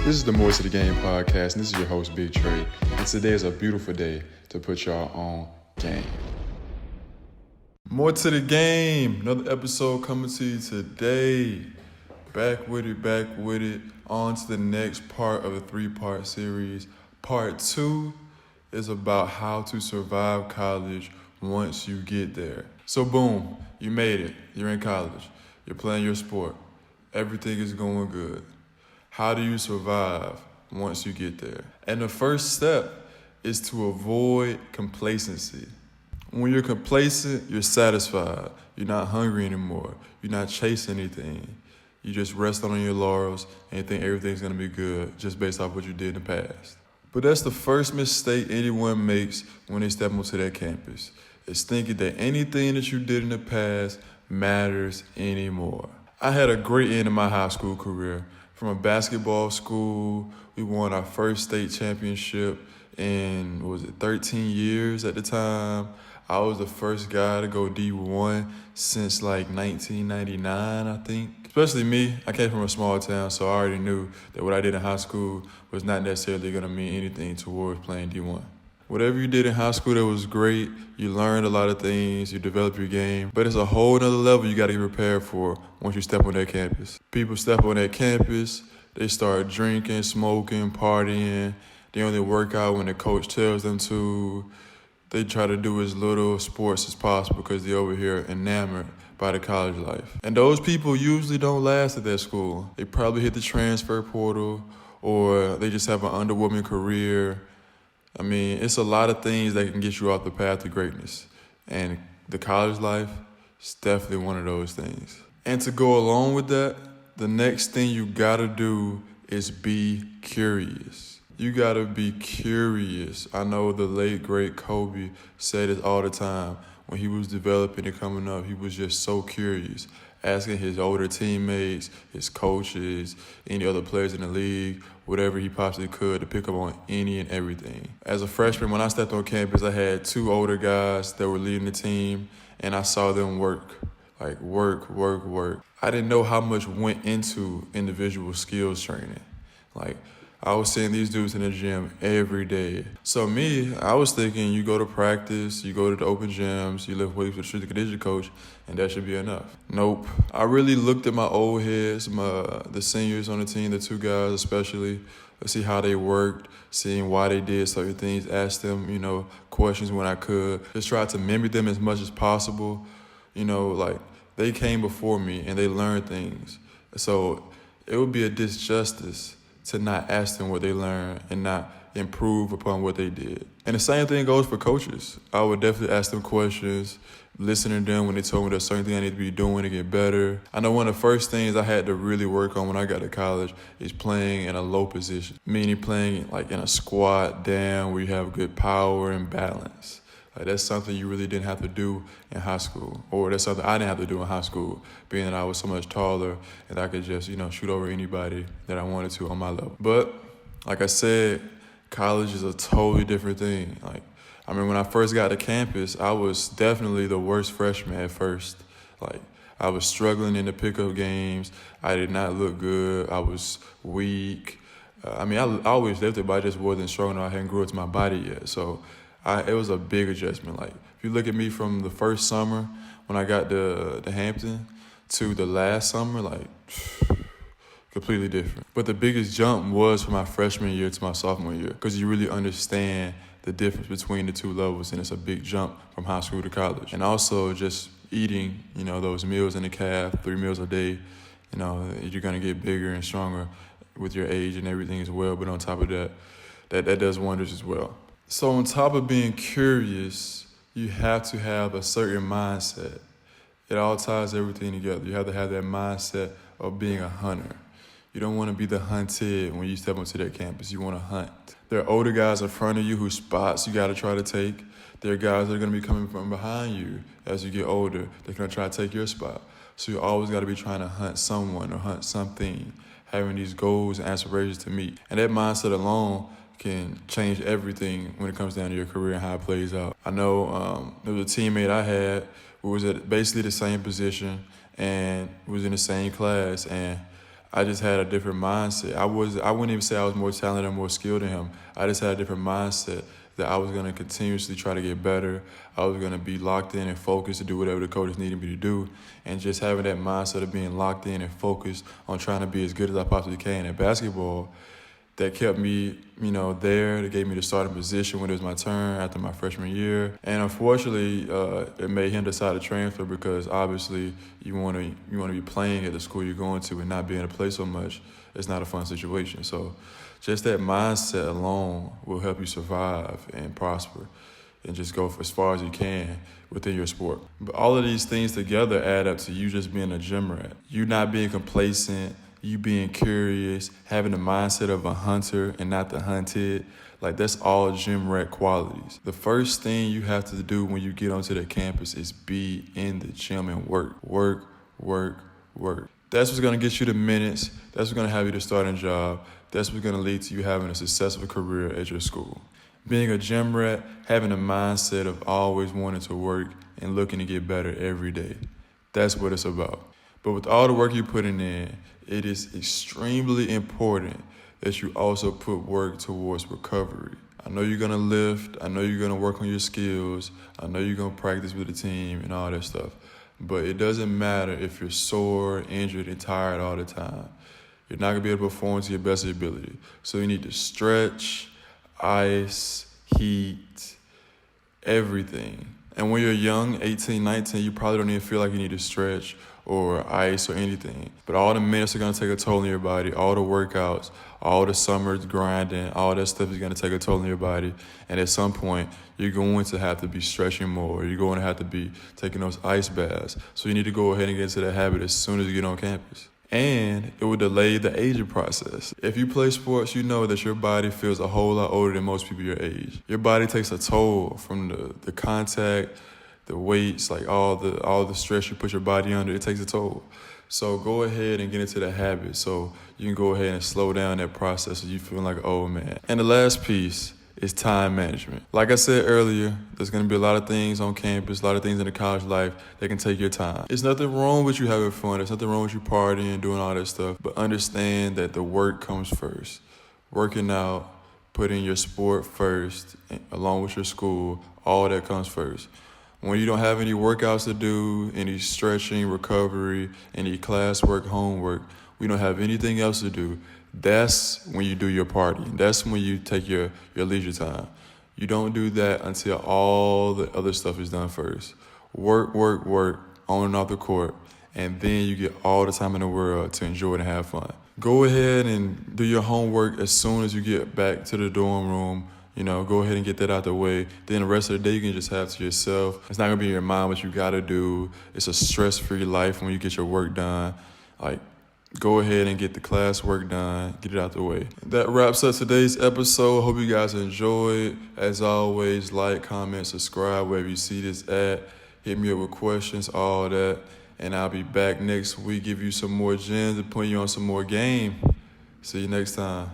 This is the More to the Game podcast, and this is your host, Big Trey. And today is a beautiful day to put y'all on game. More to the game. Another episode coming to you today. Back with it. On to the next part of the 3-part series. Part 2 is about how to survive college once you get there. So boom, you made it. You're in college. You're playing your sport. Everything is going good. How do you survive once you get there? And the first step is to avoid complacency. When you're complacent, you're satisfied. You're not hungry anymore. You're not chasing anything. You just rest on your laurels and you think everything's going to be good just based off what you did in the past. But that's the first mistake anyone makes when they step onto that campus. Is thinking that anything that you did in the past matters anymore. I had a great end of my high school career. From a basketball school, we won our first state championship in, 13 years at the time. I was the first guy to go D1 since like 1999, I think. Especially me, I came from a small town, so I already knew that what I did in high school was not necessarily going to mean anything towards playing D1. Whatever you did in high school that was great, you learned a lot of things, you developed your game, but it's a whole other level you got to get prepared for once you step on that campus. People step on that campus, they start drinking, smoking, partying. They only work out when the coach tells them to. They try to do as little sports as possible because they're over here enamored by the college life. And those people usually don't last at that school. They probably hit the transfer portal or they just have an underwhelming career. I mean, it's a lot of things that can get you off the path to greatness. And the college life is definitely one of those things. And to go along with that, the next thing you gotta do is be curious. You gotta be curious. I know the late, great Kobe said it all the time. When he was developing and coming up, he was just so curious, asking his older teammates, his coaches, any other players in the league, whatever he possibly could to pick up on any and everything. As a freshman, when I stepped on campus, I had 2 older guys that were leading the team, and I saw them work. Like work. I didn't know how much went into individual skills training. Like, I was seeing these dudes in the gym every day. So me, I was thinking you go to practice, you go to the open gyms, you lift weights with the strength and conditioning coach, and that should be enough. Nope. I really looked at my old heads, the seniors on the team, the 2 guys especially, to see how they worked, seeing why they did certain things, asked them, questions when I could. Just tried to mimic them as much as possible. Like they came before me and they learned things. So it would be a disjustice to not ask them what they learned and not improve upon what they did. And the same thing goes for coaches. I would definitely ask them questions, listen to them when they told me there's certain things I need to be doing to get better. I know one of the first things I had to really work on when I got to college is playing in a low position, meaning playing like in a squat down where you have good power and balance. Like that's something you really didn't have to do in high school, or that's something I didn't have to do in high school, being that I was so much taller and I could just, shoot over anybody that I wanted to on my level. But like I said, college is a totally different thing. Like, I mean, when I first got to campus, I was definitely the worst freshman at first. Like, I was struggling in the pickup games. I did not look good. I was weak. I always lifted, but I just wasn't strong enough. I hadn't grew into my body yet. So it was a big adjustment. Like, if you look at me from the first summer when I got to Hampton to the last summer, like, completely different. But the biggest jump was from my freshman year to my sophomore year because you really understand the difference between the 2 levels, and it's a big jump from high school to college. And also just eating, those meals in the calf, 3 meals a day, you're going to get bigger and stronger with your age and everything as well. But on top of that, that does wonders as well. So on top of being curious, you have to have a certain mindset. It all ties everything together. You have to have that mindset of being a hunter. You don't want to be the hunted when you step onto that campus. You want to hunt. There are older guys in front of you whose spots you got to try to take. There are guys that are going to be coming from behind you as you get older. They're going to try to take your spot. So you always got to be trying to hunt someone or hunt something, having these goals and aspirations to meet. And that mindset alone can change everything when it comes down to your career and how it plays out. I know there was a teammate I had who was at basically the same position and was in the same class, and I just had a different mindset. I wouldn't even say I was more talented or more skilled than him. I just had a different mindset that I was going to continuously try to get better. I was going to be locked in and focused to do whatever the coaches needed me to do. And just having that mindset of being locked in and focused on trying to be as good as I possibly can at basketball, that kept me, there. That gave me the starting position when it was my turn after my freshman year. And unfortunately, it made him decide to transfer because obviously you want to be playing at the school you're going to and not being able to play so much. It's not a fun situation. So just that mindset alone will help you survive and prosper and just go for as far as you can within your sport. But all of these things together add up to you just being a gym rat. You not being complacent, you being curious, having the mindset of a hunter and not the hunted. Like, that's all gym rat qualities. The first thing you have to do when you get onto the campus is be in the gym and work. Work, work, work. That's what's going to get you the minutes. That's what's going to have you the starting job. That's what's going to lead to you having a successful career at your school. Being a gym rat, having a mindset of always wanting to work and looking to get better every day. That's what it's about. But with all the work you're putting in, it is extremely important that you also put work towards recovery. I know you're going to lift. I know you're going to work on your skills. I know you're going to practice with the team and all that stuff. But it doesn't matter if you're sore, injured, and tired all the time. You're not going to be able to perform to your best ability. So you need to stretch, ice, heat, everything. And when you're young, 18, 19, you probably don't even feel like you need to stretch or ice or anything. But all the minutes are going to take a toll on your body. All the workouts, all the summers grinding, all that stuff is going to take a toll on your body. And at some point, you're going to have to be stretching more. You're going to have to be taking those ice baths. So you need to go ahead and get into that habit as soon as you get on campus. And it will delay the aging process. If you play sports, you know that your body feels a whole lot older than most people your age. Your body takes a toll from the contact, the weights, like all the stress you put your body under. It takes a toll. So go ahead and get into the habit so you can go ahead and slow down that process so you feel like an old man. And the last piece is time management. Like I said earlier, there's going to be a lot of things on campus, a lot of things in the college life that can take your time. There's nothing wrong with you having fun. There's nothing wrong with you partying, doing all that stuff. But understand that the work comes first. Working out, putting your sport first, along with your school, all that comes first. When you don't have any workouts to do, any stretching, recovery, any classwork, homework, we don't have anything else to do, that's when you do your partying. That's when you take your leisure time. You don't do that until all the other stuff is done first. Work, work, work, on and off the court, and then you get all the time in the world to enjoy it and have fun. Go ahead and do your homework as soon as you get back to the dorm room. Go ahead and get that out the way. Then the rest of the day you can just have to yourself. It's not gonna be in your mind what you gotta do. It's a stress-free life when you get your work done. Go ahead and get the class work done. Get it out the way. That wraps up today's episode. Hope you guys enjoyed. As always, like, comment, subscribe wherever you see this at. Hit me up with questions, all that. And I'll be back next week, give you some more gems and put you on some more game. See you next time.